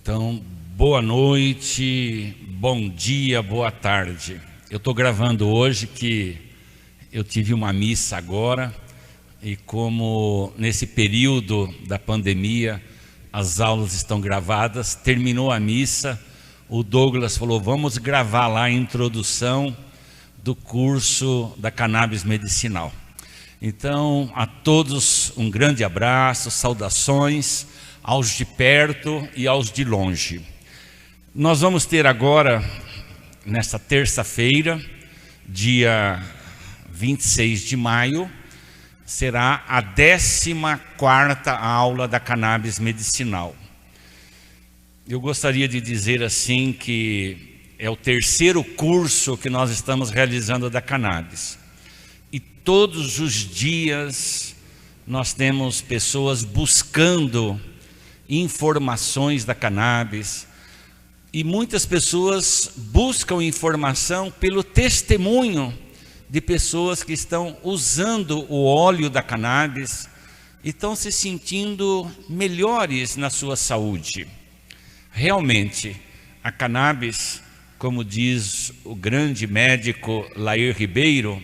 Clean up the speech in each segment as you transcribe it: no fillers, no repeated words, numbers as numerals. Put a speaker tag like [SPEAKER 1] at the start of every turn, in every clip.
[SPEAKER 1] Então, boa noite, bom dia, boa tarde. Eu estou gravando hoje que eu tive uma missa agora e como nesse período da pandemia as aulas estão gravadas, terminou a missa, o Douglas falou, vamos gravar lá a introdução do curso da cannabis medicinal. Então, a todos um grande abraço, saudações aos de perto e aos de longe. Nós vamos ter agora, nesta terça-feira, dia 26 de maio, será a 14ª aula da cannabis medicinal. Eu gostaria de dizer assim que é o terceiro curso que nós estamos realizando da cannabis. E todos os dias nós temos pessoas buscando informações da cannabis e muitas pessoas buscam informação pelo testemunho de pessoas que estão usando o óleo da cannabis e estão se sentindo melhores na sua saúde. Realmente, a cannabis, como diz o grande médico Lair Ribeiro,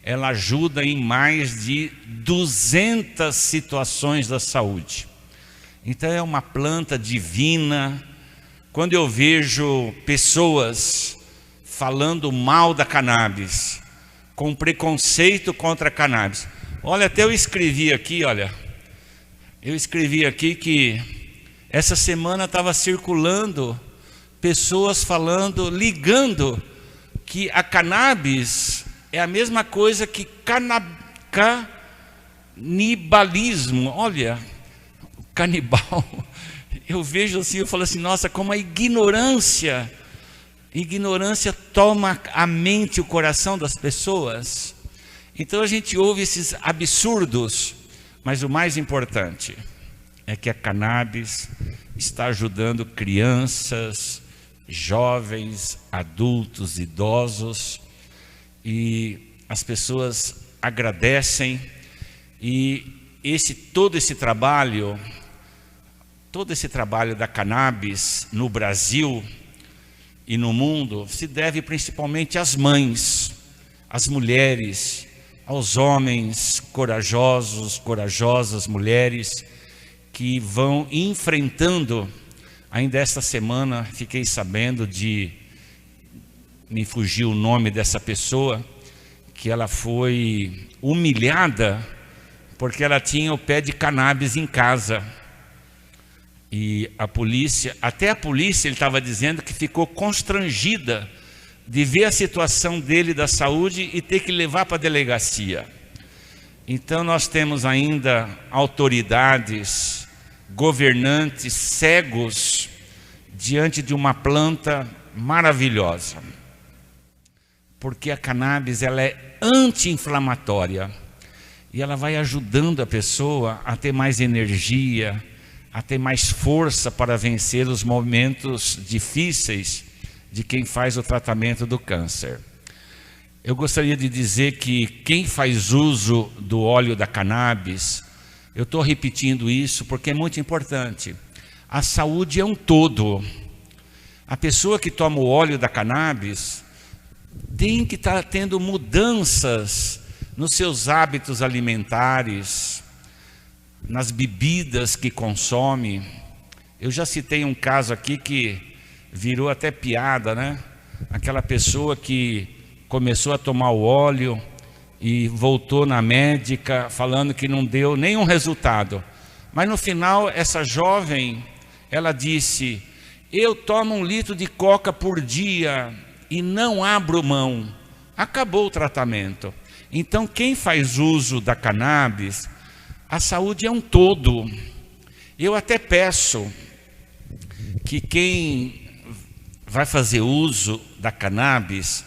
[SPEAKER 1] ela ajuda em mais de 200 situações da saúde. Então é uma planta divina. Quando eu vejo pessoas falando mal da cannabis, com preconceito contra a cannabis. Olha, até eu escrevi aqui, que essa semana estava circulando pessoas falando, ligando que a cannabis é a mesma coisa que canibalismo. Olha, canibal. Eu vejo assim, eu falo assim, nossa, como a ignorância toma a mente e o coração das pessoas. Então a gente ouve esses absurdos, mas o mais importante é que a cannabis está ajudando crianças, jovens, adultos, idosos, e as pessoas agradecem. E todo esse trabalho da cannabis no Brasil e no mundo se deve principalmente às mães, às mulheres, aos homens corajosos, corajosas mulheres que vão enfrentando. Ainda esta semana fiquei sabendo me fugiu o nome dessa pessoa, que ela foi humilhada porque ela tinha o pé de cannabis em casa. E até a polícia, ele estava dizendo que ficou constrangida de ver a situação dele da saúde e ter que levar para a delegacia. Então nós temos ainda autoridades, governantes cegos diante de uma planta maravilhosa. Porque a cannabis ela é anti-inflamatória e ela vai ajudando a pessoa a ter mais energia, a ter mais força para vencer os momentos difíceis de quem faz o tratamento do câncer. Eu gostaria de dizer que quem faz uso do óleo da cannabis, eu estou repetindo isso porque é muito importante. A saúde é um todo. A pessoa que toma o óleo da cannabis tem que estar tendo mudanças nos seus hábitos alimentares, nas bebidas que consome. Eu já citei um caso aqui que virou até piada, né? Aquela pessoa que começou a tomar o óleo e voltou na médica falando que não deu nenhum resultado. Mas no final, essa jovem, ela disse, eu tomo 1 litro de coca por dia e não abro mão. Acabou o tratamento. Então, quem faz uso da cannabis, a saúde é um todo. Eu até peço que quem vai fazer uso da cannabis,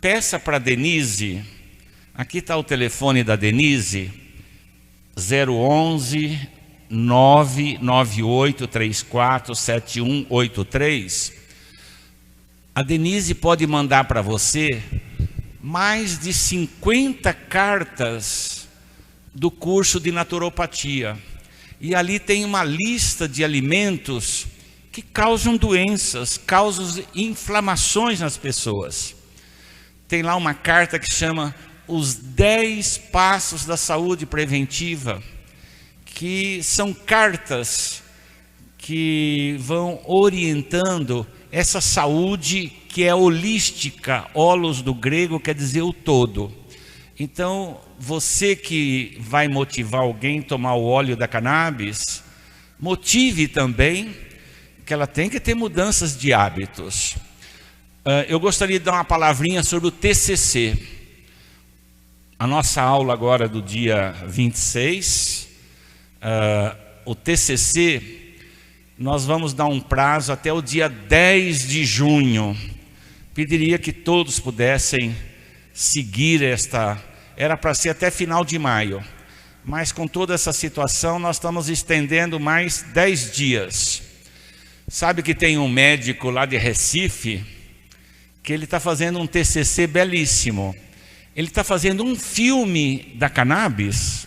[SPEAKER 1] peça para a Denise, aqui está o telefone da Denise, 011 998 34 7183. A Denise pode mandar para você mais de 50 cartas do curso de naturopatia. E ali tem uma lista de alimentos que causam doenças, causam inflamações nas pessoas. Tem lá uma carta que chama Os 10 Passos da Saúde Preventiva, que são cartas que vão orientando essa saúde que é holística. Holos do grego quer dizer o todo. Então, você que vai motivar alguém a tomar o óleo da cannabis, motive também que ela tem que ter mudanças de hábitos. Eu gostaria de dar uma palavrinha sobre o TCC. A nossa aula agora do dia 26, o TCC, nós vamos dar um prazo até o dia 10 de junho. Pediria que todos pudessem seguir era para ser até final de maio, mas com toda essa situação nós estamos estendendo mais 10 dias. Sabe que tem um médico lá de Recife, que ele está fazendo um TCC belíssimo. Ele está fazendo um filme da cannabis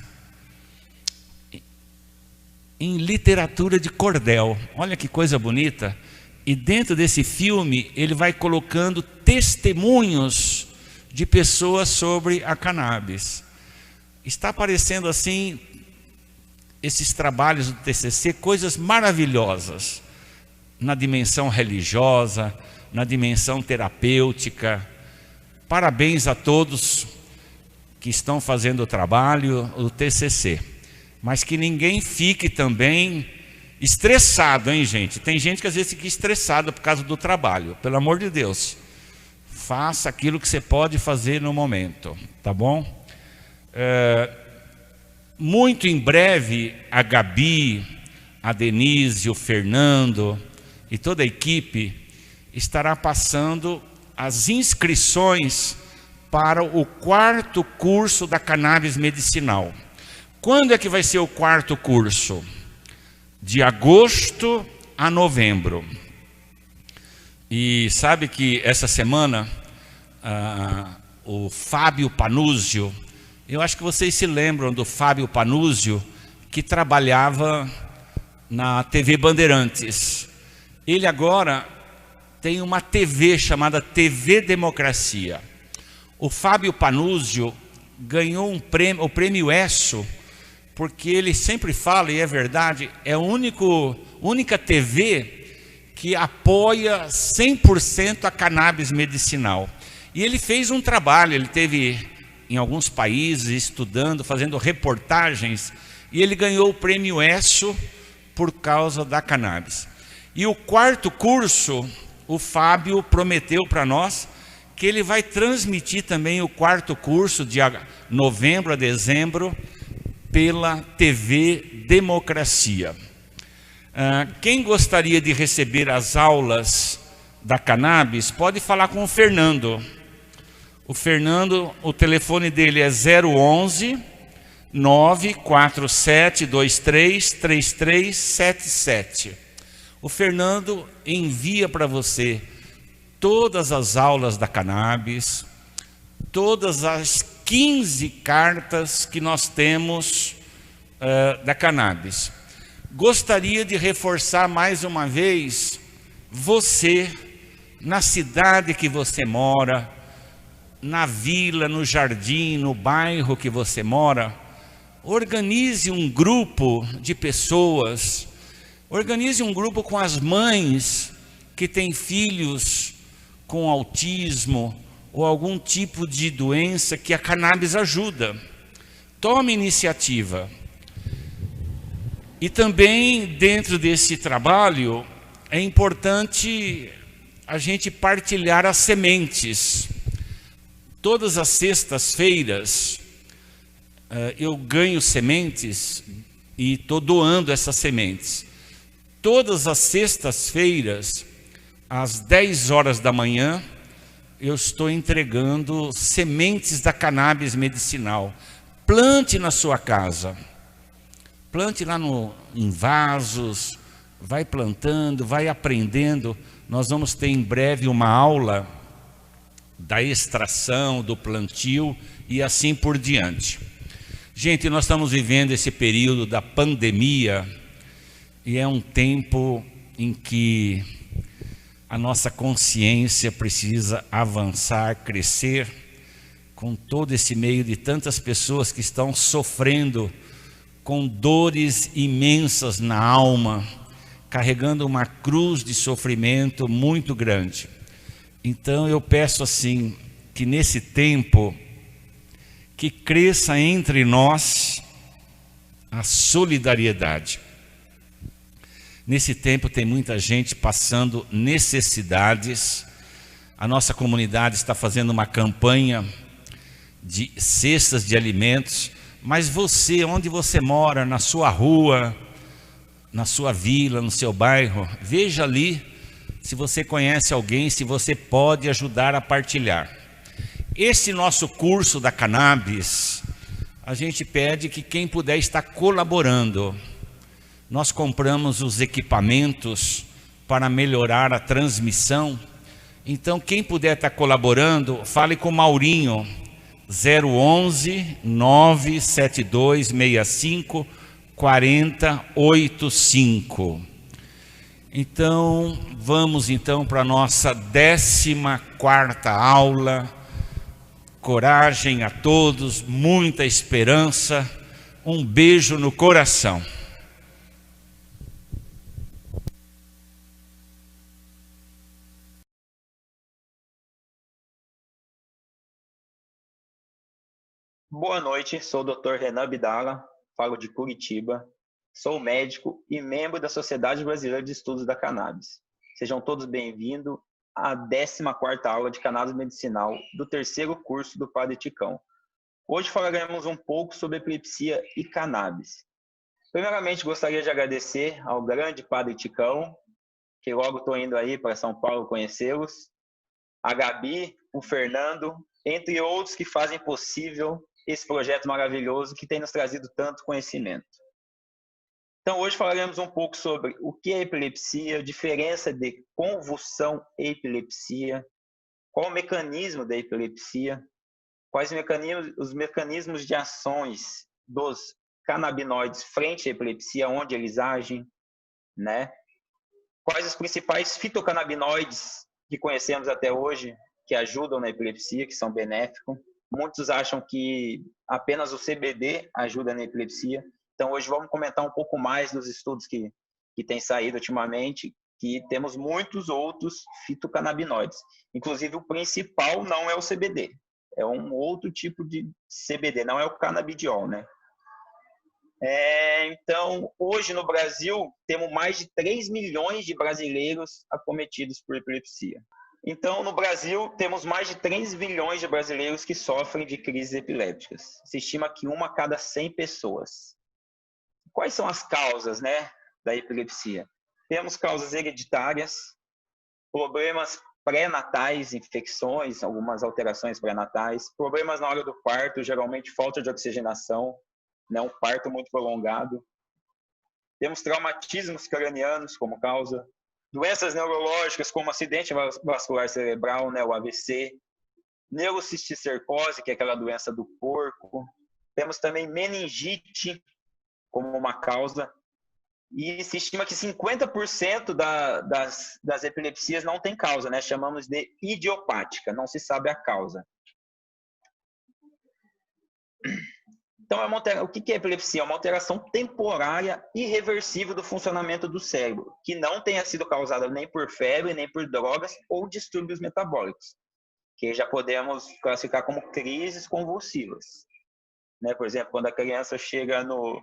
[SPEAKER 1] em literatura de cordel. Olha que coisa bonita. E dentro desse filme ele vai colocando testemunhos de pessoas sobre a cannabis. Está aparecendo assim, esses trabalhos do TCC, coisas maravilhosas, na dimensão religiosa, na dimensão terapêutica. Parabéns a todos que estão fazendo o trabalho, o TCC. Mas que ninguém fique também estressado, hein, gente? Tem gente que às vezes fica estressada por causa do trabalho. Pelo amor de Deus, faça aquilo que você pode fazer no momento, tá bom? Muito em breve, a Gabi, a Denise, o Fernando e toda a equipe estará passando as inscrições para o 4º curso da cannabis medicinal. Quando é que vai ser o 4º curso? De agosto a novembro. E sabe que essa semana o Fábio Panúzio, eu acho que vocês se lembram do Fábio Panúzio, que trabalhava na TV Bandeirantes. Ele agora tem uma TV chamada TV Democracia. O Fábio Panúzio ganhou o prêmio ESSO, porque ele sempre fala, e é verdade, é a única TV que apoia 100% a cannabis medicinal. E ele fez um trabalho, ele teve em alguns países estudando, fazendo reportagens, e ele ganhou o prêmio ESSO por causa da cannabis. E o 4º curso, o Fábio prometeu para nós que ele vai transmitir também o 4º curso de novembro a dezembro pela TV Democracia. Quem gostaria de receber as aulas da cannabis, pode falar com o Fernando. O Fernando, o telefone dele é 011 94723 3377. O Fernando envia para você todas as aulas da cannabis, todas as 15 cartas que nós temos da cannabis. Gostaria de reforçar mais uma vez, você, na cidade que você mora, na vila, no jardim, no bairro que você mora, organize um grupo de pessoas, organize um grupo com as mães que têm filhos com autismo ou algum tipo de doença que a cannabis ajuda. Tome iniciativa. E também dentro desse trabalho é importante a gente partilhar as sementes. Todas as sextas-feiras eu ganho sementes e estou doando essas sementes. Todas as sextas-feiras, às 10 horas da manhã, eu estou entregando sementes da cannabis medicinal. Plante na sua casa. Plante lá em vasos, vai plantando, vai aprendendo. Nós vamos ter em breve uma aula da extração, do plantio e assim por diante. Gente, nós estamos vivendo esse período da pandemia e é um tempo em que a nossa consciência precisa avançar, crescer, com todo esse meio de tantas pessoas que estão sofrendo com dores imensas na alma, carregando uma cruz de sofrimento muito grande. Então eu peço assim, que nesse tempo, que cresça entre nós a solidariedade. Nesse tempo tem muita gente passando necessidades. A nossa comunidade está fazendo uma campanha de cestas de alimentos, mas você, onde você mora, na sua rua, na sua vila, no seu bairro, veja ali se você conhece alguém, se você pode ajudar a partilhar. Esse nosso curso da Cannabis, a gente pede que quem puder estar colaborando. Nós compramos os equipamentos para melhorar a transmissão. Então quem puder estar colaborando, fale com o Maurinho, 011 972 65 4085. Então vamos então para a nossa 14ª aula. Coragem a todos, muita esperança, um beijo no coração.
[SPEAKER 2] Boa noite, sou o Dr. Renan Abdala, falo de Curitiba, sou médico e membro da Sociedade Brasileira de Estudos da Cannabis. Sejam todos bem-vindos à 14ª aula de Cannabis Medicinal do 3º curso do Padre Ticão. Hoje falaremos um pouco sobre epilepsia e cannabis. Primeiramente, gostaria de agradecer ao grande Padre Ticão, que logo estou indo aí para São Paulo conhecê-los, a Gabi, o Fernando, entre outros que fazem possível esse projeto maravilhoso que tem nos trazido tanto conhecimento. Então, hoje falaremos um pouco sobre o que é epilepsia, diferença de convulsão e epilepsia, qual o mecanismo da epilepsia, quais os mecanismos de ações dos canabinoides frente à epilepsia, onde eles agem, né? Quais os principais fitocannabinoides que conhecemos até hoje que ajudam na epilepsia, que são benéficos. Muitos acham que apenas o CBD ajuda na epilepsia. Então, hoje vamos comentar um pouco mais dos estudos que têm saído ultimamente, que temos muitos outros fitocannabinoides. Inclusive, o principal não é o CBD, é um outro tipo de CBD, não é o canabidiol, né? Então, hoje no Brasil, temos mais de 3 milhões de brasileiros acometidos por epilepsia. Então, no Brasil, temos mais de 3 milhões de brasileiros que sofrem de crises epilépticas. Se estima que 1 a cada 100 pessoas. Quais são as causas, né, da epilepsia? Temos causas hereditárias, problemas pré-natais, infecções, algumas alterações pré-natais, problemas na hora do parto, geralmente falta de oxigenação, né, um parto muito prolongado. Temos traumatismos cranianos como causa, doenças neurológicas como acidente vascular cerebral, né, o AVC, neurocisticercose, que é aquela doença do porco. Temos também meningite como uma causa. E se estima que 50% das epilepsias não tem causa, né? Chamamos de idiopática, não se sabe a causa. Então, o que é epilepsia? É uma alteração temporária irreversível do funcionamento do cérebro, que não tenha sido causada nem por febre, nem por drogas ou distúrbios metabólicos, que já podemos classificar como crises convulsivas. Né? Por exemplo, quando a criança chega no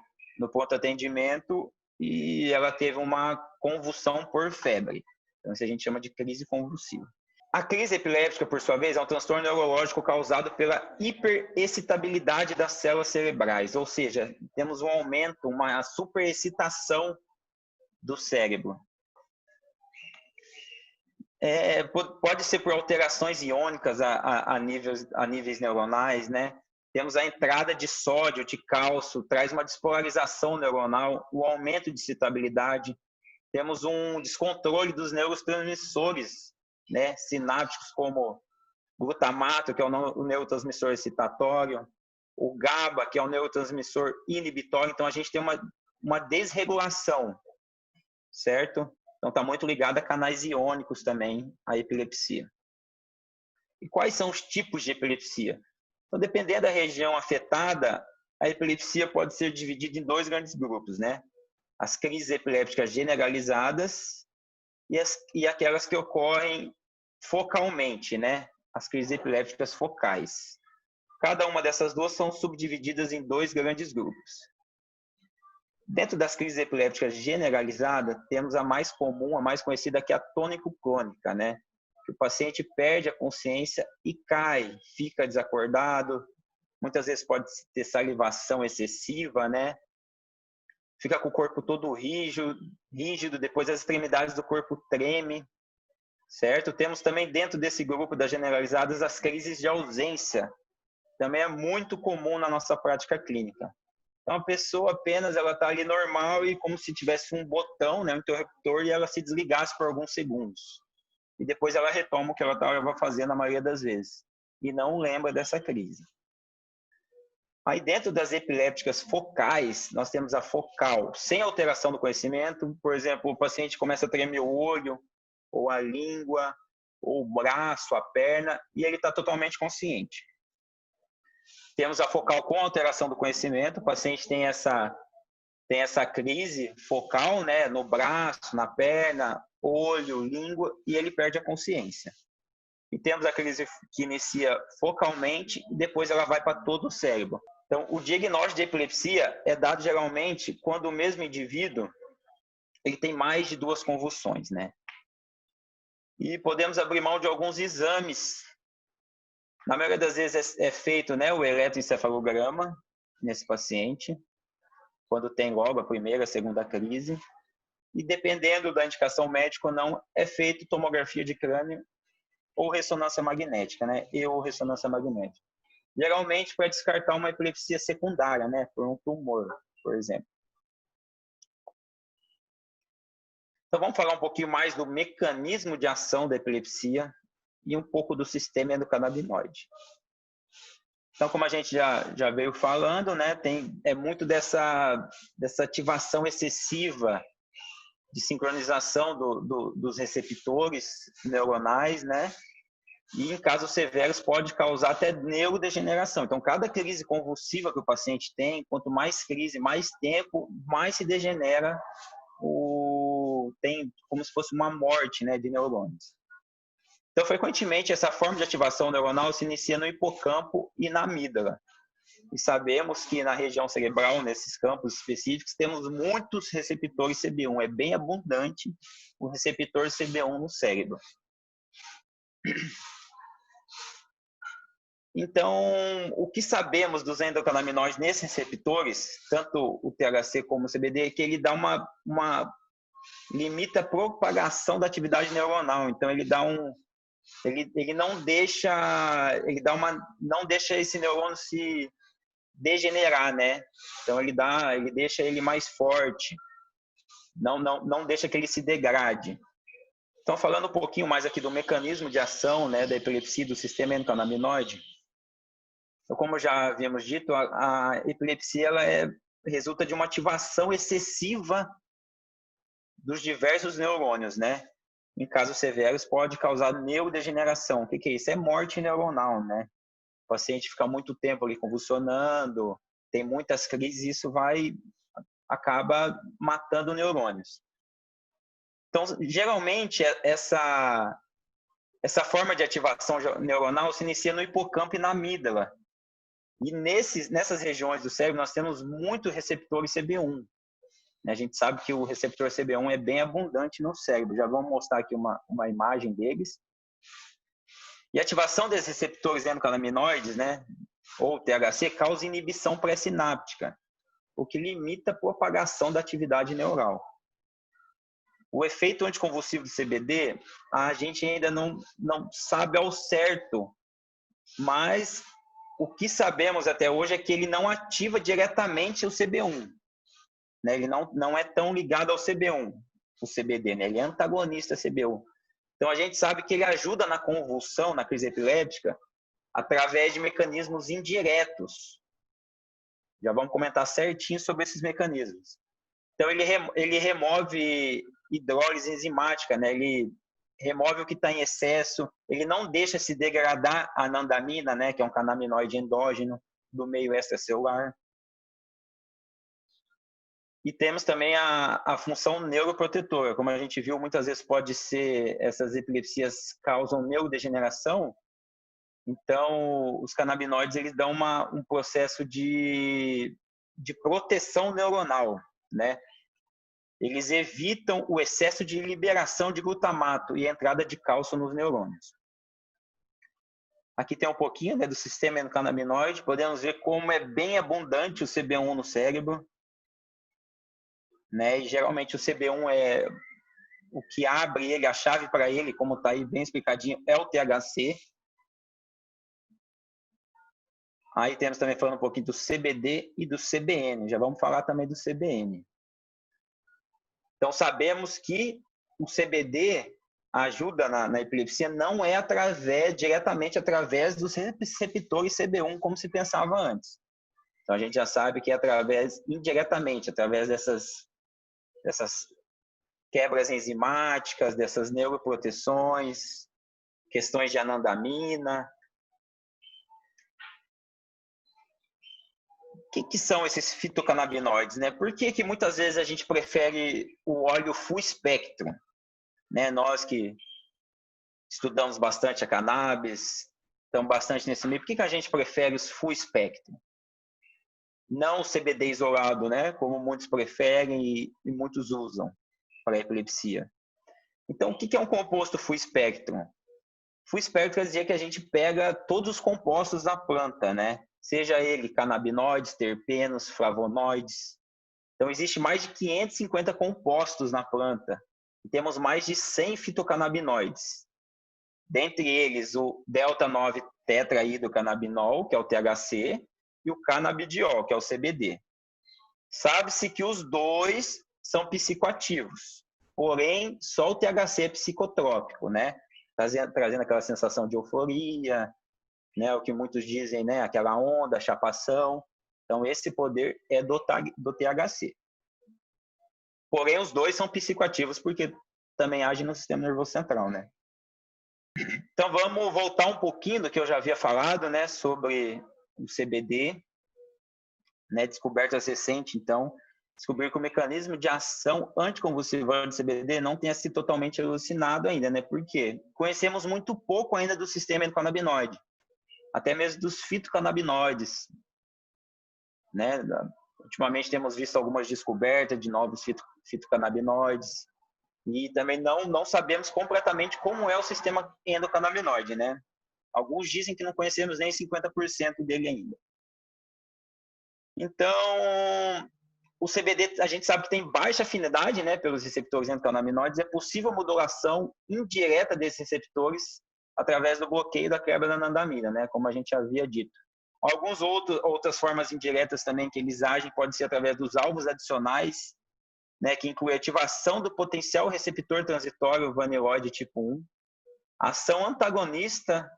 [SPEAKER 2] pronto atendimento e ela teve uma convulsão por febre. Então, isso a gente chama de crise convulsiva. A crise epiléptica, por sua vez, é um transtorno neurológico causado pela hiperexcitabilidade das células cerebrais, ou seja, temos um aumento, uma superexcitação do cérebro. Pode ser por alterações iônicas a níveis neuronais, né? Temos a entrada de sódio, de cálcio, traz uma despolarização neuronal, o aumento de excitabilidade. Temos um descontrole dos neurotransmissores, né, sinápticos, como glutamato, que é o neurotransmissor excitatório, o GABA, que é o neurotransmissor inibitório. Então, a gente tem uma desregulação, certo? Então, está muito ligado a canais iônicos também, a epilepsia. E quais são os tipos de epilepsia? Então, dependendo da região afetada, a epilepsia pode ser dividida em 2 grandes grupos, né? As crises epilépticas generalizadas e aquelas que ocorrem focalmente, né? As crises epilépticas focais. Cada uma dessas duas são subdivididas em 2 grandes grupos. Dentro das crises epilépticas generalizadas, temos a mais comum, a mais conhecida, que é a tônico-clônica, né? Que o paciente perde a consciência e cai, fica desacordado, muitas vezes pode ter salivação excessiva, né? Fica com o corpo todo rígido, depois as extremidades do corpo tremem, certo? Temos também dentro desse grupo das generalizadas as crises de ausência. Também é muito comum na nossa prática clínica. Então, a pessoa apenas ela está ali normal e como se tivesse um botão, né, um interruptor, e ela se desligasse por alguns segundos. E depois ela retoma o que ela estava fazendo a maioria das vezes. E não lembra dessa crise. Aí, dentro das epilépticas focais, nós temos a focal, sem alteração do conhecimento. Por exemplo, o paciente começa a tremer o olho, ou a língua, ou o braço, a perna, e ele está totalmente consciente. Temos a focal com alteração do conhecimento, o paciente tem essa crise focal, né, no braço, na perna, olho, língua, e ele perde a consciência. E temos a crise que inicia focalmente e depois ela vai para todo o cérebro. Então, o diagnóstico de epilepsia é dado geralmente quando o mesmo indivíduo ele tem mais de 2 convulsões, né? E podemos abrir mão de alguns exames. Na maioria das vezes é feito, né, o eletroencefalograma nesse paciente, quando tem logo a primeira, a segunda crise. E dependendo da indicação médica ou não, é feito tomografia de crânio ou ressonância magnética, né? Ou ressonância magnética. Geralmente para descartar uma epilepsia secundária, né? Por um tumor, por exemplo. Então vamos falar um pouquinho mais do mecanismo de ação da epilepsia e um pouco do sistema endocannabinoide. Então, como a gente já veio falando, né, é muito dessa ativação excessiva de sincronização dos receptores neuronais, né? E em casos severos pode causar até neurodegeneração. Então, cada crise convulsiva que o paciente tem, quanto mais crise, mais tempo, mais se degenera, tem como se fosse uma morte, né, de neurônios. Então, frequentemente, essa forma de ativação neuronal se inicia no hipocampo e na amígdala. E sabemos que na região cerebral, nesses campos específicos, temos muitos receptores CB1. É bem abundante o receptor CB1 no cérebro. Então, o que sabemos dos endocannabinoides nesses receptores, tanto o THC como o CBD, é que ele dá limita a propagação da atividade neuronal. Então, ele não deixa esse neurônio se degenerar, né? Então, ele deixa ele mais forte, não deixa que ele se degrade. Então, falando um pouquinho mais aqui do mecanismo de ação, né, da epilepsia do sistema endocannabinoide, então, como já havíamos dito, a epilepsia resulta de uma ativação excessiva dos diversos neurônios, né? Em casos severos, pode causar neurodegeneração. O que é isso? É morte neuronal, né? O paciente fica muito tempo ali convulsionando, tem muitas crises, e isso acaba matando neurônios. Então, geralmente, essa forma de ativação neuronal se inicia no hipocampo e na amígdala. E nessas regiões do cérebro, nós temos muitos receptores CB1. A gente sabe que o receptor CB1 é bem abundante no cérebro. Já vamos mostrar aqui uma imagem deles. E a ativação desses receptores endocannabinoides, né, ou THC, causa inibição pré-sináptica, o que limita a propagação da atividade neural. O efeito anticonvulsivo do CBD, a gente ainda não sabe ao certo, mas o que sabemos até hoje é que ele não ativa diretamente o CB1. Né? Ele não é tão ligado ao CB1, o CBD, né? Ele é antagonista ao CB1. Então, a gente sabe que ele ajuda na convulsão, na crise epiléptica, através de mecanismos indiretos. Já vamos comentar certinho sobre esses mecanismos. Então, ele remove hidrólise enzimática, né? Ele remove o que está em excesso, ele não deixa se degradar a anandamina, né? Que é um canabinoide endógeno do meio extracelular. E temos também a função neuroprotetora. Como a gente viu, muitas vezes pode ser, essas epilepsias causam neurodegeneração, então os canabinoides eles dão um processo de proteção neuronal, né? Eles evitam o excesso de liberação de glutamato e a entrada de cálcio nos neurônios. Aqui tem um pouquinho, né, do sistema endocannabinoide, podemos ver como é bem abundante o CB1 no cérebro, né? E geralmente o CB1 é o que abre ele, a chave para ele, como está aí bem explicadinho, é o THC. Aí temos também falando um pouquinho do CBD e do CBN, já vamos falar também do CBN. Então sabemos que o CBD ajuda na epilepsia não é diretamente através dos receptores CB1, como se pensava antes. Então a gente já sabe que é indiretamente, através dessas quebras enzimáticas, dessas neuroproteções, questões de anandamina. O que são esses fitocannabinoides, né? Por que muitas vezes a gente prefere o óleo full spectrum, né? Nós que estudamos bastante a cannabis, estamos bastante nesse meio, por que a gente prefere os full spectrum? Não o CBD isolado, né? Como muitos preferem e muitos usam para a epilepsia. Então, o que é um composto full spectrum? Full spectrum quer dizer que a gente pega todos os compostos da planta, né? Seja ele canabinoides, terpenos, flavonoides. Então, existe mais de 550 compostos na planta. E temos mais de 100 fitocannabinoides. Dentre eles, o delta-9-tetrahidrocannabinol, que é o THC, e o canabidiol, que é o CBD. Sabe-se que os dois são psicoativos, porém, só o THC é psicotrópico, né? Trazendo aquela sensação de euforia, né? O que muitos dizem, né? Aquela onda, chapação. Então, esse poder é do THC. Porém, os dois são psicoativos porque também agem no sistema nervoso central, né? Então, vamos voltar um pouquinho do que eu já havia falado, né? Sobre o CBD, né? Descobertas recentes, então, descobrir que o mecanismo de ação anticonvulsivante do CBD não tenha sido totalmente elucidado ainda, né? Por quê? Conhecemos muito pouco ainda do sistema endocannabinoide, até mesmo dos fitocannabinoides, né? Ultimamente temos visto algumas descobertas de novos fitocannabinoides e também não sabemos completamente como é o sistema endocannabinoide, né? Alguns dizem que não conhecemos nem 50% dele ainda. Então, o CBD, a gente sabe que tem baixa afinidade, né, pelos receptores endocannabinoides, é possível modulação indireta desses receptores através do bloqueio da quebra da anandamina, né, como a gente havia dito. Outras formas indiretas também que eles agem pode ser através dos alvos adicionais, né, que inclui a ativação do potencial receptor transitório vaniloide tipo 1, ação antagonista,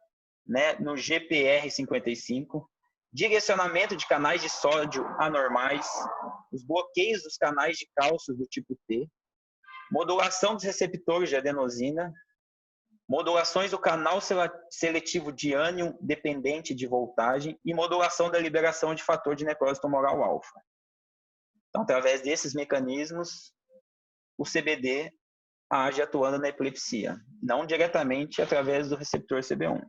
[SPEAKER 2] né, no GPR55, direcionamento de canais de sódio anormais, os bloqueios dos canais de cálcio do tipo T, modulação dos receptores de adenosina, modulações do canal seletivo de ânion dependente de voltagem e modulação da liberação de fator de necrose tumoral alfa. Então, através desses mecanismos, o CBD age atuando na epilepsia, não diretamente através do receptor CB1.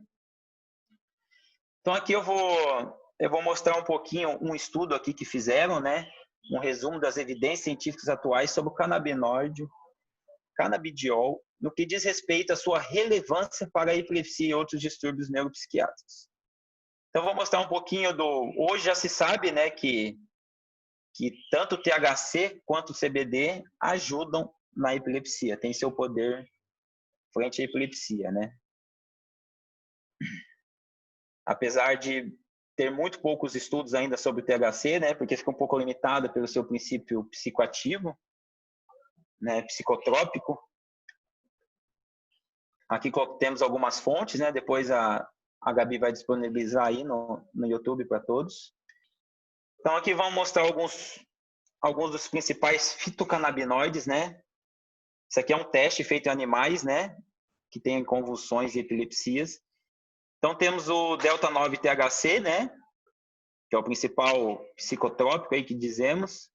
[SPEAKER 2] Então, aqui eu vou mostrar um pouquinho um estudo aqui que fizeram, né? Um resumo das evidências científicas atuais sobre o canabinoide, canabidiol, no que diz respeito à sua relevância para a epilepsia e outros distúrbios neuropsiquiátricos. Então, vou mostrar um pouquinho Hoje já se sabe, né, que tanto o THC quanto o CBD ajudam na epilepsia, tem seu poder frente à epilepsia, né? Apesar de ter muito poucos estudos ainda sobre o THC, né, porque fica um pouco limitado pelo seu princípio psicoativo, né, psicotrópico. Aqui temos algumas fontes, né, depois a Gabi vai disponibilizar aí no YouTube para todos. Então aqui vamos mostrar alguns dos principais fitocannabinoides, né, Isso aqui é um teste feito em animais, né, que têm convulsões e epilepsias. Então, temos o delta-9-THC, né, que é o principal psicotrópico aí que dizemos.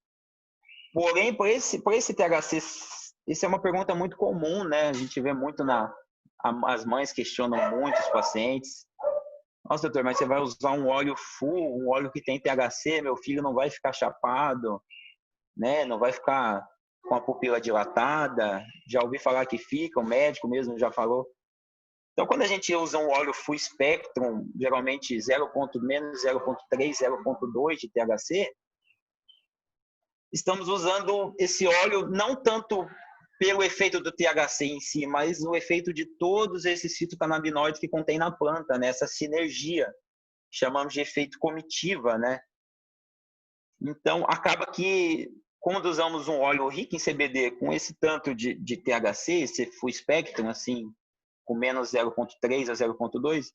[SPEAKER 2] Porém, por esse THC, isso é uma pergunta muito comum, né? A gente vê muito as mães questionam muito os pacientes. Nossa, doutor, mas você vai usar um óleo full, um óleo que tem THC, meu filho não vai ficar chapado, né? Não vai ficar com a pupila dilatada. Já ouvi falar que fica, o médico mesmo já falou. Então, quando a gente usa um óleo full spectrum, geralmente menos 0,3, 0,2 de THC, estamos usando esse óleo não tanto pelo efeito do THC em si, mas o efeito de todos esses fitocannabinoides que contém na planta, né? Essa sinergia, chamamos de efeito comitiva, né? Então, acaba que quando usamos um óleo rico em CBD com esse tanto de THC, esse full spectrum, assim, com menos 0,3 a 0,2,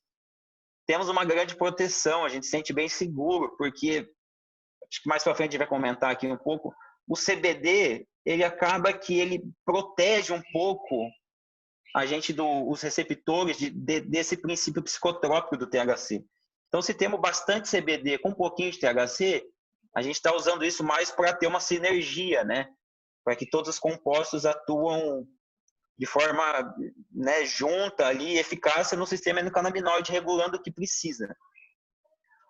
[SPEAKER 2] temos uma grande proteção, a gente se sente bem seguro, porque, acho que mais para frente a gente vai comentar aqui um pouco, o CBD, ele acaba que ele protege um pouco a gente os receptores desse princípio psicotrópico do THC. Então, se temos bastante CBD com um pouquinho de THC, a gente está usando isso mais para ter uma sinergia, né? Para que todos os compostos atuam de forma, né, junta ali, eficácia no sistema endocannabinoide, regulando o que precisa.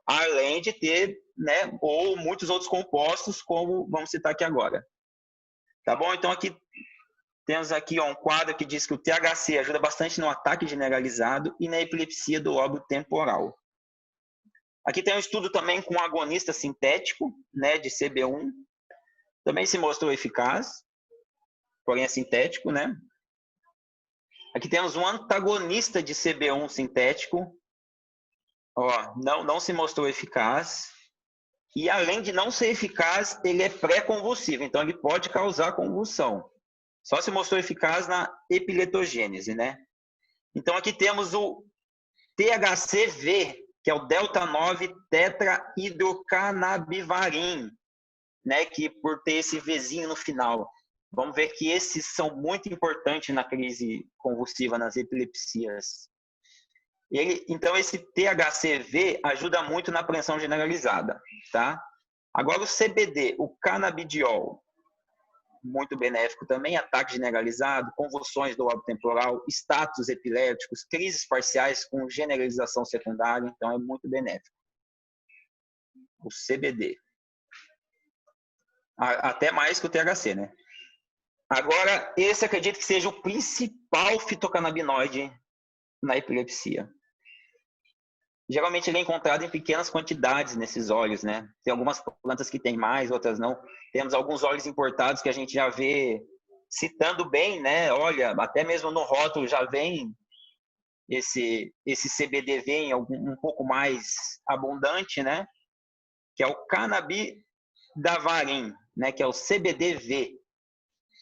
[SPEAKER 2] Além de ter, né, ou muitos outros compostos, como vamos citar aqui agora. Tá bom? Então, aqui temos aqui um quadro que diz que o THC ajuda bastante no ataque generalizado e na epilepsia do lobo temporal. Aqui tem um estudo também com um agonista sintético, né, de CB1. Também se mostrou eficaz, porém é sintético, né? Aqui temos um antagonista de CB1 sintético. Ó, não se mostrou eficaz. E além de não ser eficaz, ele é pré-convulsivo, então ele pode causar convulsão. Só se mostrou eficaz na epiletogênese, né? Então aqui temos o THCV, que é o delta-9-tetrahidrocannabivarin, né? Que por ter esse Vzinho no final. Vamos ver que esses são muito importantes na crise convulsiva, nas epilepsias. Então, esse THCV ajuda muito na apreensão generalizada, tá? Agora, o CBD, o canabidiol, muito benéfico também, ataque generalizado, convulsões do lobo temporal, status epilépticos, crises parciais com generalização secundária, então é muito benéfico. O CBD. Até mais que o THC, né? Agora, esse acredito que seja o principal fitocannabinoide na epilepsia. Geralmente ele é encontrado em pequenas quantidades nesses óleos, né? Tem algumas plantas que tem mais, outras não. Temos alguns óleos importados que a gente já vê citando bem, né? Olha, até mesmo no rótulo já vem esse CBDV em um pouco mais abundante, né? Que é o cannabidivarin, né? Que é o CBDV.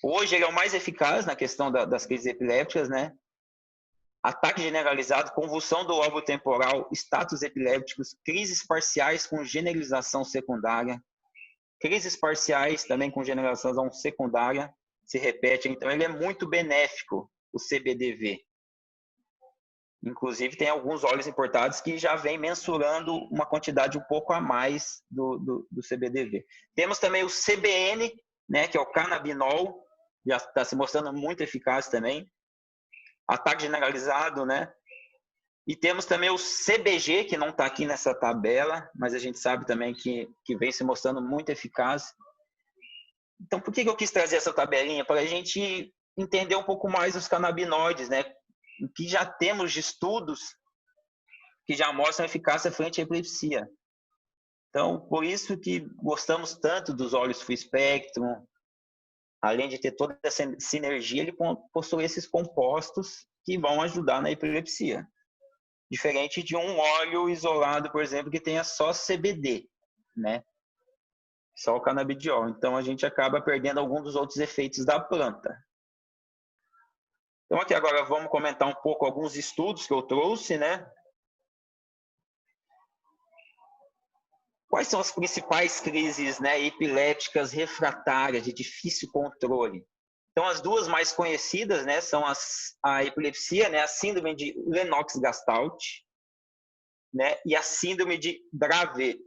[SPEAKER 2] Hoje ele é o mais eficaz na questão das crises epilépticas, né? Ataque generalizado, convulsão do lobo temporal, status epilépticos, crises parciais com generalização secundária, crises parciais também com generalização secundária, se repete. Então, ele é muito benéfico, o CBDV. Inclusive, tem alguns óleos importados que já vem mensurando uma quantidade um pouco a mais do CBDV. Temos também o CBN, né, que é o cannabinol, já está se mostrando muito eficaz também. Ataque generalizado, né? E temos também o CBG, que não está aqui nessa tabela, mas a gente sabe também que vem se mostrando muito eficaz. Então, por que eu quis trazer essa tabelinha? Para a gente entender um pouco mais os canabinoides, né? Que já temos de estudos que já mostram eficácia frente à epilepsia. Então, por isso que gostamos tanto dos óleos full spectrum. Além de ter toda essa sinergia, ele possui esses compostos que vão ajudar na epilepsia. Diferente de um óleo isolado, por exemplo, que tenha só CBD, né? Só o canabidiol. Então, a gente acaba perdendo alguns dos outros efeitos da planta. Então, aqui agora vamos comentar um pouco alguns estudos que eu trouxe, né? Quais são as principais crises, né, epilépticas refratárias de difícil controle? Então, as duas mais conhecidas, né, são a epilepsia, né, a síndrome de Lennox-Gastaut, né, e a síndrome de Dravet.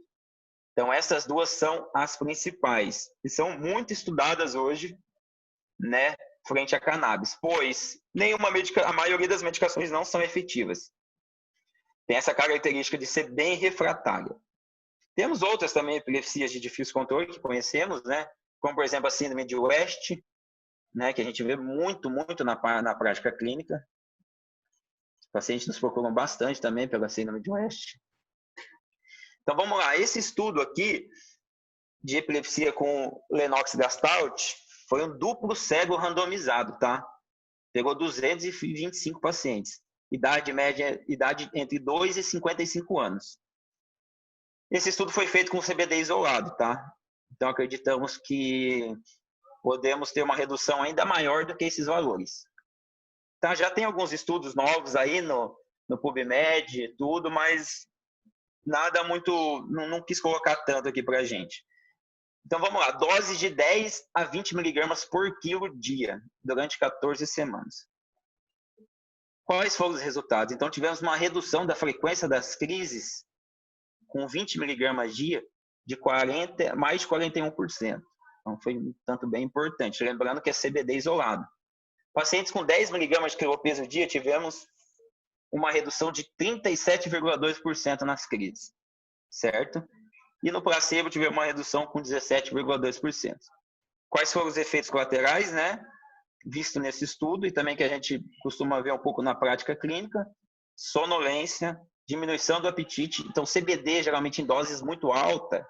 [SPEAKER 2] Então, essas duas são as principais e são muito estudadas hoje, né, frente à cannabis, pois a maioria das medicações não são efetivas. Tem essa característica de ser bem refratária. Temos outras também epilepsias de difícil controle que conhecemos, né, como, por exemplo, a síndrome de West, né, que a gente vê muito na prática clínica. Os pacientes nos procuram bastante também pela síndrome de West. Então, vamos lá. Esse estudo aqui de epilepsia com Lennox-Gastaut foi um duplo cego randomizado, tá? Pegou 225 pacientes. Idade média, idade entre 2 e 55 anos. Esse estudo foi feito com CBD isolado, tá? Então, acreditamos que podemos ter uma redução ainda maior do que esses valores. Tá? Já tem alguns estudos novos aí no PubMed e tudo, mas nada muito, não quis colocar tanto aqui para a gente. Então, vamos lá. Doses de 10 a 20 miligramas por quilo dia, durante 14 semanas. Quais foram os resultados? Então, tivemos uma redução da frequência das crises com 20 miligramas dia de mais de 41%. Então, foi um tanto bem importante. Lembrando que é CBD isolado. Pacientes com 10 miligramas de quilopeso dia, tivemos uma redução de 37,2% nas crises, certo? E no placebo, tivemos uma redução com 17,2%. Quais foram os efeitos colaterais, né? Visto nesse estudo e também que a gente costuma ver um pouco na prática clínica: sonolência, diminuição do apetite. Então, CBD, geralmente em doses muito altas,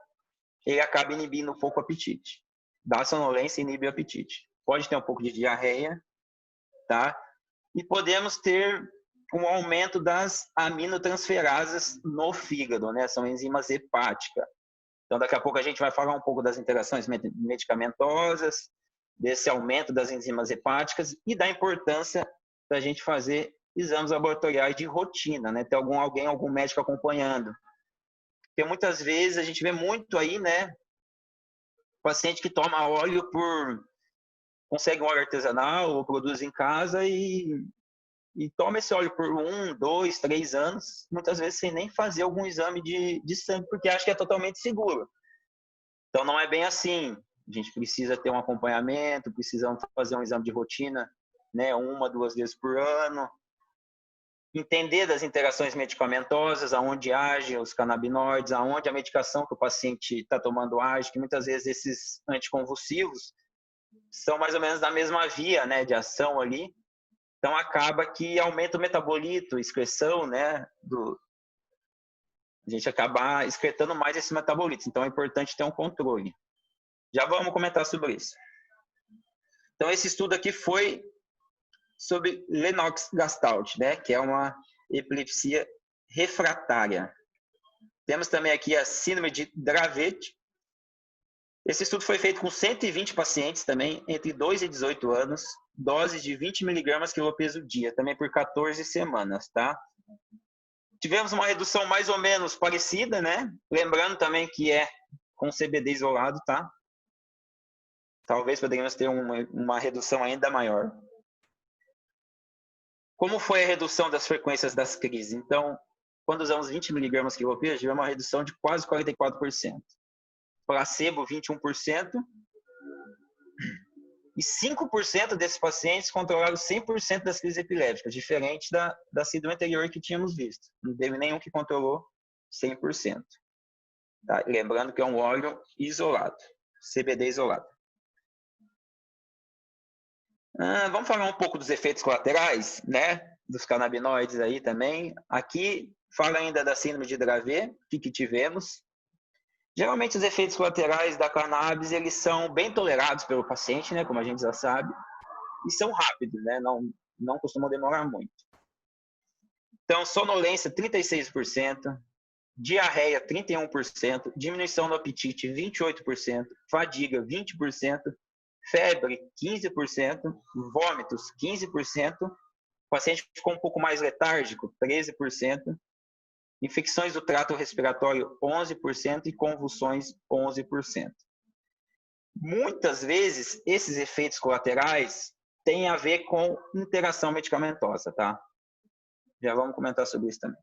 [SPEAKER 2] ele acaba inibindo um pouco o apetite. Dá sonolência e inibe o apetite. Pode ter um pouco de diarreia, tá? E podemos ter um aumento das aminotransferasas no fígado, né? São enzimas hepáticas. Então, daqui a pouco a gente vai falar um pouco das interações medicamentosas, desse aumento das enzimas hepáticas e da importância da gente fazer exames laboratoriais de rotina, né? Ter algum médico acompanhando. Porque muitas vezes a gente vê muito aí, né? Paciente que toma óleo consegue um óleo artesanal ou produz em casa e toma esse óleo por 1, 2, 3 anos, muitas vezes sem nem fazer algum exame de sangue, porque acha que é totalmente seguro. Então, não é bem assim. A gente precisa ter um acompanhamento, precisamos fazer um exame de rotina, né, 1, 2 vezes por ano. Entender das interações medicamentosas, aonde agem os canabinoides, aonde a medicação que o paciente está tomando age, que muitas vezes esses anticonvulsivos são mais ou menos da mesma via, né, de ação ali. Então, acaba que aumenta o metabolito, excreção, né, a gente acaba excretando mais esse metabolito. Então, é importante ter um controle. Já vamos comentar sobre isso. Então, esse estudo aqui foi sobre Lennox-Gastaut, né, que é uma epilepsia refratária. Temos também aqui a síndrome de Dravet. Esse estudo foi feito com 120 pacientes também, entre 2 e 18 anos, doses de 20 miligramas quilopeso dia, também por 14 semanas, tá? Tivemos uma redução mais ou menos parecida, né? Lembrando também que é com CBD isolado, tá? Talvez poderíamos ter uma redução ainda maior. Como foi a redução das frequências das crises? Então, quando usamos 20 miligramas quilopeso, tivemos uma redução de quase 44%. Placebo, 21%. E 5% desses pacientes controlaram 100% das crises epilépticas, diferente da síndrome anterior que tínhamos visto. Não teve nenhum que controlou 100%. Tá? Lembrando que é um óleo isolado, CBD isolado. Vamos falar um pouco dos efeitos colaterais, né? Dos canabinoides aí também. Aqui fala ainda da síndrome de Dravet, que tivemos. Geralmente os efeitos colaterais da cannabis, eles são bem tolerados pelo paciente, né? Como a gente já sabe. E são rápidos, né? Não costumam demorar muito. Então, sonolência, 36%. Diarreia, 31%. Diminuição do apetite, 28%. Fadiga, 20%. Febre, 15%, vômitos, 15%, o paciente ficou um pouco mais letárgico, 13%, infecções do trato respiratório, 11% e convulsões, 11%. Muitas vezes, esses efeitos colaterais, tem a ver com interação medicamentosa, tá? Já vamos comentar sobre isso também.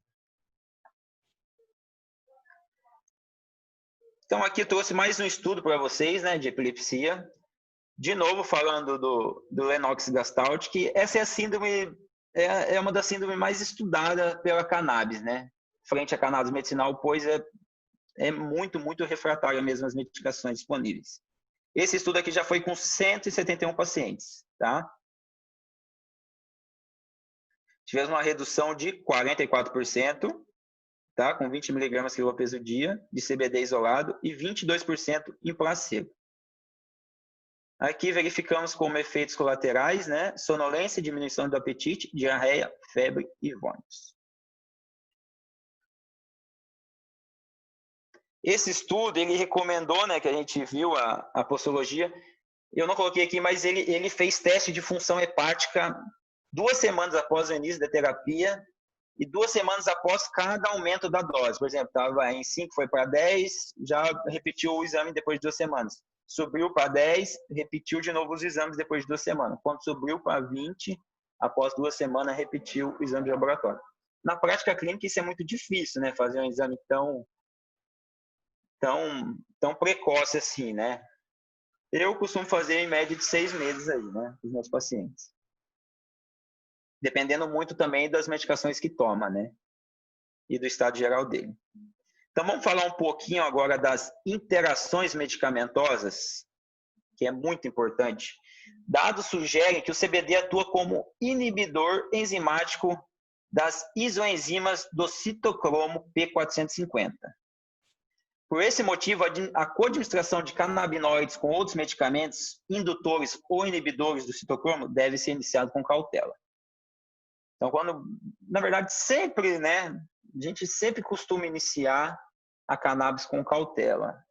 [SPEAKER 2] Então, aqui eu trouxe mais um estudo para vocês, né, de epilepsia. De novo, falando do Lennox-Gastaut, que essa é a síndrome, é uma das síndromes mais estudadas pela cannabis, né? Frente à cannabis medicinal, pois é muito, muito refratária mesmo as medicações disponíveis. Esse estudo aqui já foi com 171 pacientes, tá? Tivemos uma redução de 44%, tá? Com 20 mg quilopesio dia de CBD isolado e 22% em placebo. Aqui verificamos como efeitos colaterais, né? Sonolência, diminuição do apetite, diarreia, febre e vômitos. Esse estudo, ele recomendou, né, que a gente viu a postologia, eu não coloquei aqui, mas ele fez teste de função hepática 2 semanas após o início da terapia e 2 semanas após cada aumento da dose. Por exemplo, estava em 5, foi para 10, já repetiu o exame depois de 2 semanas. Subiu para 10, repetiu de novo os exames depois de 2 semanas. Quando subiu para 20, após 2 semanas, repetiu o exame de laboratório. Na prática clínica, isso é muito difícil, né? Fazer um exame tão precoce assim, né? Eu costumo fazer em média de 6 meses aí, né? Com os meus pacientes. Dependendo muito também das medicações que toma, né? E do estado geral dele. Então, vamos falar um pouquinho agora das interações medicamentosas, que é muito importante. Dados sugerem que o CBD atua como inibidor enzimático das isoenzimas do citocromo P450. Por esse motivo, a coadministração de canabinoides com outros medicamentos indutores ou inibidores do citocromo deve ser iniciado com cautela. Então, na verdade, sempre, né, a gente sempre costuma iniciar a cannabis com cautela,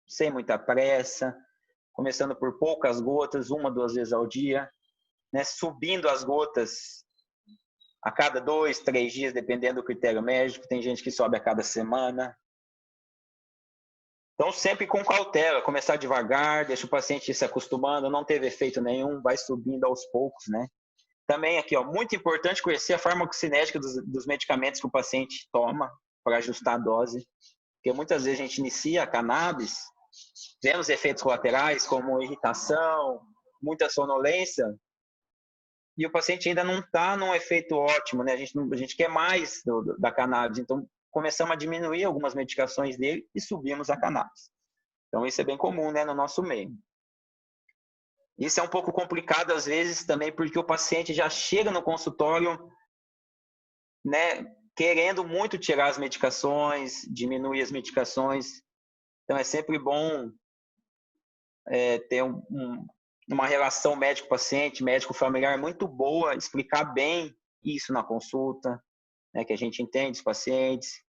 [SPEAKER 2] sem muita pressa, começando por poucas gotas, 1, 2 vezes ao dia, né, subindo as gotas a cada 2, 3 dias, dependendo do critério médico. Tem gente que sobe a cada semana. Então, sempre com cautela, começar devagar, deixa o paciente ir se acostumando, não teve efeito nenhum, vai subindo aos poucos, né? Também aqui, ó, muito importante conhecer a farmacocinética dos medicamentos que o paciente toma para ajustar a dose, porque muitas vezes a gente inicia a cannabis, vemos efeitos colaterais como irritação, muita sonolência, e o paciente ainda não está num efeito ótimo, né? A gente quer mais da cannabis, então começamos a diminuir algumas medicações dele e subimos a cannabis. Então isso é bem comum, né, no nosso meio. Isso é um pouco complicado às vezes também porque o paciente já chega no consultório, né, querendo muito tirar as medicações, diminuir as medicações. Então é sempre bom ter uma relação médico-paciente, médico-familiar muito boa, explicar bem isso na consulta, né, que a gente entende os pacientes,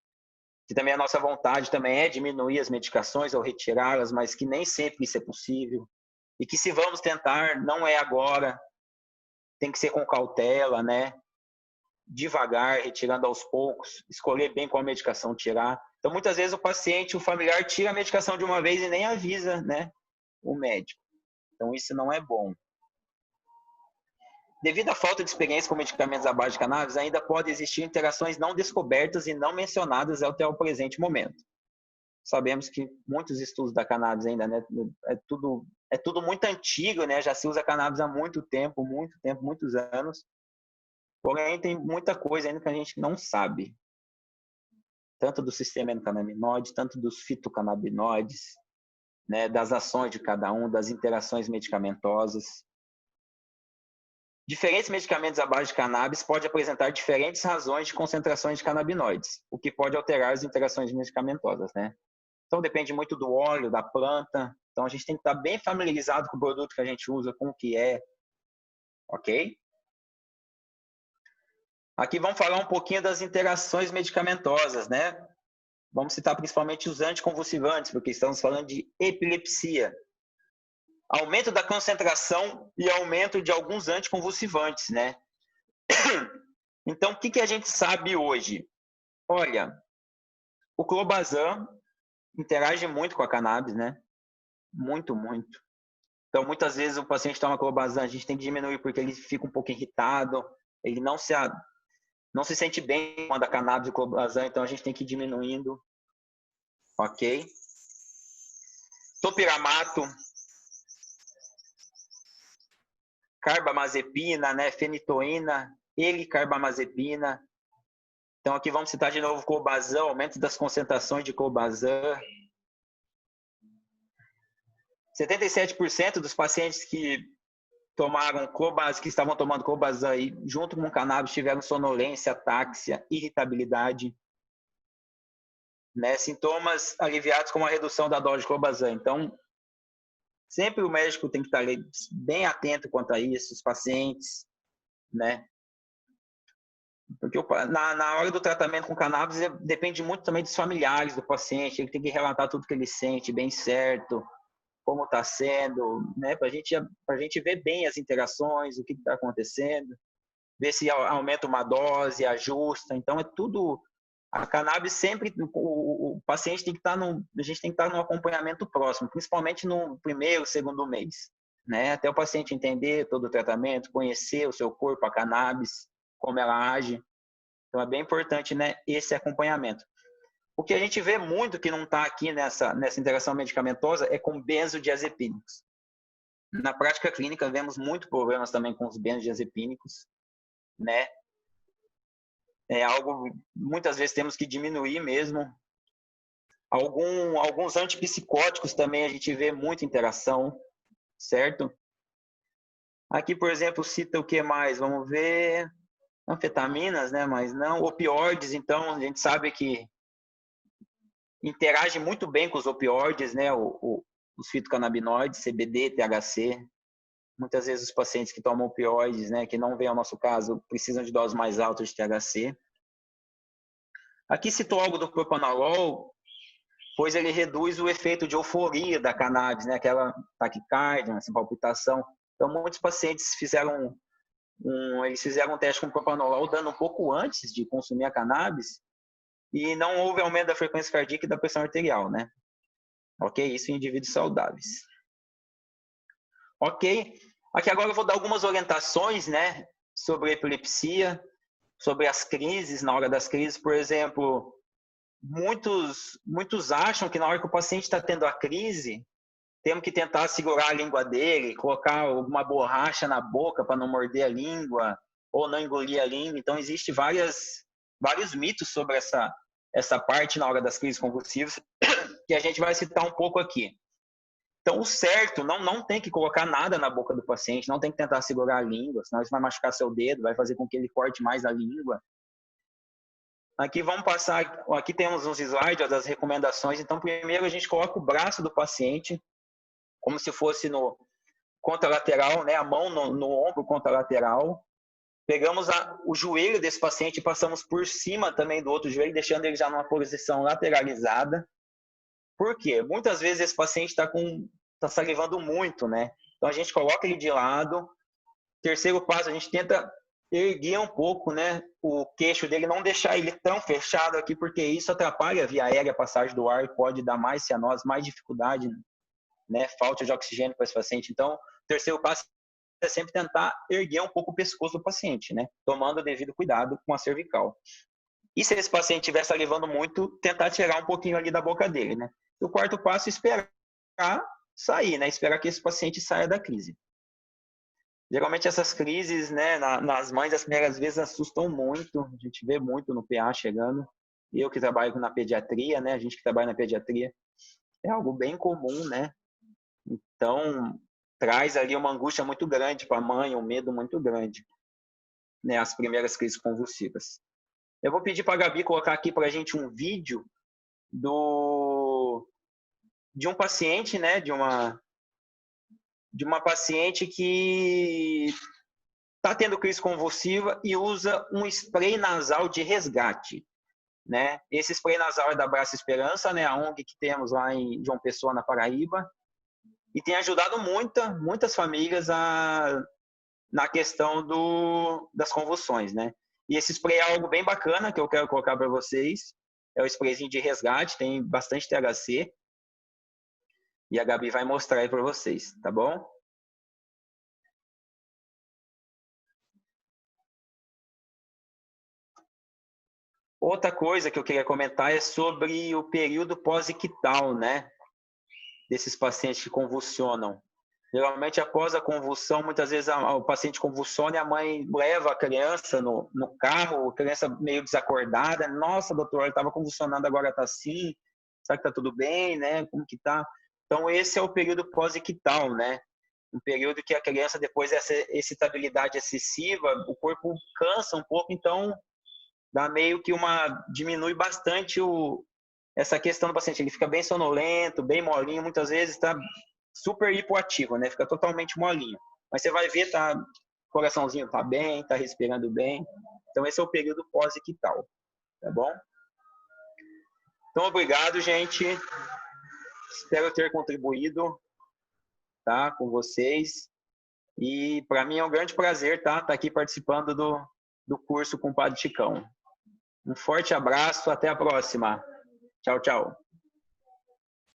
[SPEAKER 2] que também a nossa vontade também é diminuir as medicações ou retirá-las, mas que nem sempre isso é possível. E que se vamos tentar, não é agora, tem que ser com cautela, né? Devagar, retirando aos poucos, escolher bem qual medicação tirar. Então, muitas vezes o paciente, o familiar, tira a medicação de uma vez e nem avisa, né, o médico. Então, isso não é bom. Devido à falta de experiência com medicamentos à base de cannabis, ainda pode existir interações não descobertas e não mencionadas até o presente momento. Sabemos que muitos estudos da cannabis ainda, né, é tudo muito antigo, né, já se usa cannabis há muito tempo, muitos anos, porém tem muita coisa ainda que a gente não sabe, tanto do sistema endocannabinoide, tanto dos fitocannabinoides, né, das ações de cada um, das interações medicamentosas. Diferentes medicamentos à base de cannabis podem apresentar diferentes razões de concentrações de canabinoides, o que pode alterar as interações medicamentosas, né? Então depende muito do óleo, da planta. Então a gente tem que estar bem familiarizado com o produto que a gente usa, com o que é, ok? Aqui vamos falar um pouquinho das interações medicamentosas, né? Vamos citar principalmente os anticonvulsivantes, porque estamos falando de epilepsia. Aumento da concentração e aumento de alguns anticonvulsivantes, né? Então, o que a gente sabe hoje? Olha, o clobazam interage muito com a cannabis, né? Muito, muito. Então, muitas vezes o paciente toma clobazam, a gente tem que diminuir porque ele fica um pouco irritado, ele não se sente bem quando a cannabis e o clobazam, então a gente tem que ir diminuindo, ok? Topiramato, carbamazepina, né, fenitoína, L-carbamazepina. Então aqui vamos citar de novo clobazam, aumento das concentrações de clobazam. 77% dos pacientes que tomaram clobazam, que estavam tomando clobazam aí, junto com cannabis, tiveram sonolência, ataxia, irritabilidade, né? Sintomas aliviados com a redução da dose de clobazam. Então, sempre o médico tem que estar bem atento quanto a isso, os pacientes, né? Porque na hora do tratamento com cannabis depende muito também dos familiares do paciente, ele tem que relatar tudo que ele sente bem certo, como está sendo, né? Para a gente ver bem as interações, o que está acontecendo, ver se aumenta uma dose, ajusta. Então, é tudo... A cannabis sempre... O paciente tem que estar a gente tem que estar no acompanhamento próximo, principalmente no primeiro, segundo mês, né? Até o paciente entender todo o tratamento, conhecer o seu corpo, a cannabis, como ela age. Então, é bem importante, né, esse acompanhamento. O que a gente vê muito que não está aqui nessa interação medicamentosa é com benzodiazepínicos. Na prática clínica, vemos muitos problemas também com os benzodiazepínicos, né? É algo, muitas vezes, temos que diminuir mesmo. Alguns antipsicóticos também a gente vê muita interação, certo? Aqui, por exemplo, cita o que mais? Vamos ver... Anfetaminas, né? Mas não. Opioides, então, a gente sabe que interage muito bem com os opioides, né? Os fitocannabinoides, CBD, THC. Muitas vezes os pacientes que tomam opioides, né, que não vem ao nosso caso, precisam de doses mais altas de THC. Aqui citou algo do propanolol, pois ele reduz o efeito de euforia da cannabis, né? Aquela taquicardia, essa palpitação. Então, muitos pacientes fizeram um teste com propanolol dando um pouco antes de consumir a cannabis e não houve aumento da frequência cardíaca e da pressão arterial, né? Ok? Isso em indivíduos saudáveis. Ok? Aqui agora eu vou dar algumas orientações, né, sobre epilepsia, sobre as crises, na hora das crises, por exemplo, muitos acham que na hora que o paciente está tendo a crise, temos que tentar segurar a língua dele, colocar alguma borracha na boca para não morder a língua, ou não engolir a língua. Então, existem vários mitos sobre essa parte na hora das crises convulsivas, que a gente vai citar um pouco aqui. Então, o certo, não tem que colocar nada na boca do paciente, não tem que tentar segurar a língua, senão isso vai machucar seu dedo, vai fazer com que ele corte mais a língua. Aqui vamos passar, aqui temos uns slides das recomendações. Então, primeiro a gente coloca o braço do paciente, como se fosse no contralateral, né? A mão no ombro contralateral. Pegamos o joelho desse paciente e passamos por cima também do outro joelho, deixando ele já numa posição lateralizada. Por quê? Muitas vezes esse paciente está salivando muito, né? Então a gente coloca ele de lado. Terceiro passo, a gente tenta erguer um pouco, né, o queixo dele, não deixar ele tão fechado aqui, porque isso atrapalha a via aérea, a passagem do ar, e pode dar mais cianose, mais dificuldade, né, falta de oxigênio para esse paciente. Então, o terceiro passo é sempre tentar erguer um pouco o pescoço do paciente, né, tomando o devido cuidado com a cervical. E se esse paciente estiver salivando muito, tentar tirar um pouquinho ali da boca dele, né. E o quarto passo é esperar sair, né, esperar que esse paciente saia da crise. Geralmente essas crises, né, nas mães, as primeiras vezes assustam muito, a gente vê muito no PA chegando. Eu que trabalho na pediatria, né, a gente que trabalha na pediatria, é algo bem comum, né? Então, traz ali uma angústia muito grande para a mãe, um medo muito grande, né, as primeiras crises convulsivas. Eu vou pedir para a Gabi colocar aqui para a gente um vídeo de um paciente, né, de uma paciente que está tendo crise convulsiva e usa um spray nasal de resgate, né? Esse spray nasal é da Braça Esperança, né? A ONG que temos lá em João Pessoa, na Paraíba, e tem ajudado muitas famílias na questão das convulsões, né? E esse spray é algo bem bacana que eu quero colocar para vocês. É o sprayzinho de resgate, tem bastante THC. E a Gabi vai mostrar aí para vocês, tá bom? Outra coisa que eu queria comentar é sobre o período pós-ictal, né? Desses pacientes que convulsionam. Geralmente, após a convulsão, muitas vezes o paciente convulsiona e a mãe leva a criança no carro, a criança meio desacordada. Nossa, doutor, ele estava convulsionando, agora está assim. Será que está tudo bem, né? Como que está? Então, esse é o período pós-ictal, né? Um período que a criança, depois dessa excitabilidade excessiva, o corpo cansa um pouco, então dá meio que diminui bastante essa questão do paciente. Ele fica bem sonolento, bem molinho, muitas vezes está super hipoativo, né? Fica totalmente molinho. Mas você vai ver, o coraçãozinho tá bem, tá respirando bem. Então esse é o período pós-ictal, tá bom? Então obrigado, gente. Espero ter contribuído, tá, com vocês. E para mim é um grande prazer, tá aqui participando do curso com o Padre Chicão. Um forte abraço, até a próxima. Tchau, tchau.